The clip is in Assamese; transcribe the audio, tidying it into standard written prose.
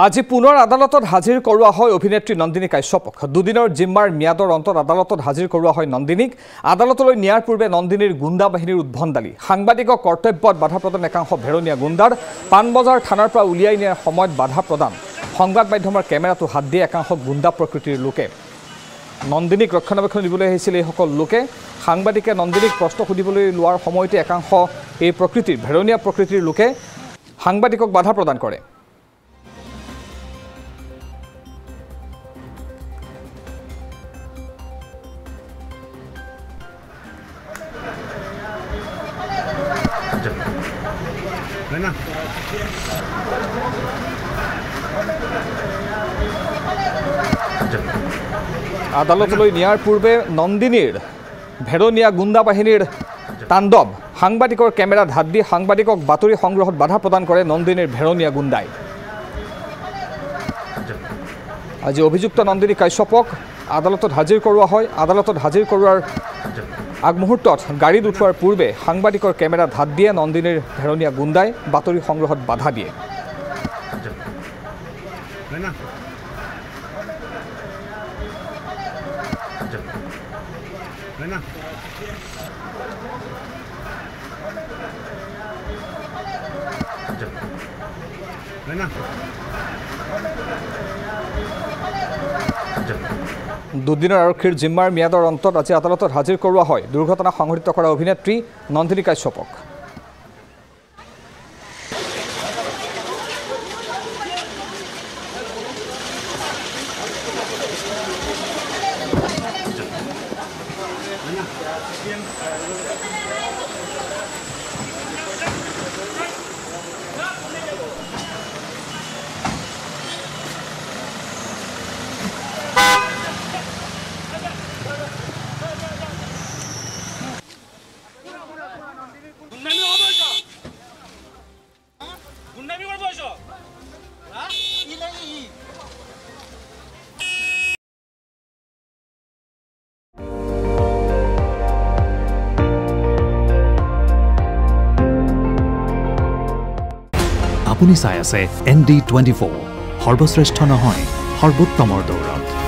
আজি পুনৰ আদালতত হাজিৰ কৰোৱা হয় অভিনেত্ৰী নন্দিনী কাশ্যপক। দুদিনৰ জিম্মাৰ ম্যাদৰ অন্তত আদালতত হাজিৰ কৰোৱা হয় নন্দিনীক। আদালতলৈ নিয়াৰ পূৰ্বে নন্দিনীৰ গুণ্ডা বাহিনীৰ উদ্ভণ্ডালি, সাংবাদিকক কৰ্তব্যত বাধা প্ৰদান একাংশ ভেৰণীয়া গুণ্ডাৰ, পাণবজাৰ থানাৰ পৰা উলিয়াই নিয়াৰ সময়ত বাধা প্ৰদান, সংবাদ মাধ্যমৰ কেমেৰাটো হাত দিয়ে একাংশ গুণ্ডা প্ৰকৃতিৰ লোকে। নন্দিনীক ৰক্ষণাবেক্ষণ দিবলৈ আহিছিল এইসকল লোকে। সাংবাদিকে নন্দিনীক প্ৰশ্ন সুধিবলৈ লোৱাৰ সময়তে একাংশ এই প্ৰকৃতিৰ ভেৰণীয়া প্ৰকৃতিৰ লোকে সাংবাদিকক বাধা প্ৰদান কৰে। আদালতলৈ নিয়াৰ পূৰ্বে নন্দিনীৰ ভেৰণীয়া গুণ্ডা বাহিনীৰ তাণ্ডৱ, সাংবাদিকৰ কেমেৰাত হাত দি সাংবাদিকক বাতৰি সংগ্ৰহত বাধা প্ৰদান কৰে নন্দিনীৰ ভেৰণীয়া গুণ্ডাই। আজি অভিযুক্ত নন্দিনী কাশ্যপক আদালতত হাজিৰ কৰোৱা হয়। আদালতত হাজিৰ কৰোৱাৰ আগমুহূৰ্তত গাড়ীত উঠোৱাৰ পূৰ্বে সাংবাদিকৰ কেমেৰাত হাত দিয়ে নন্দিনীৰ ভেৰণীয়া গুণ্ডাই, বাতৰি সংগ্ৰহত বাধা দিয়ে। দুদিনৰ আৰক্ষীৰ জিম্মাৰ ম্যাদৰ অন্তত আজি আদালতত হাজিৰ কৰোৱা হয় দুৰ্ঘটনা সংঘটিত কৰা অভিনেত্ৰী নন্দিনী কাশ্যপক। আপুনি চাই আছে ND24, সৰ্বশ্ৰেষ্ঠ নহয় সৰ্বোত্তমৰ দৌৰত।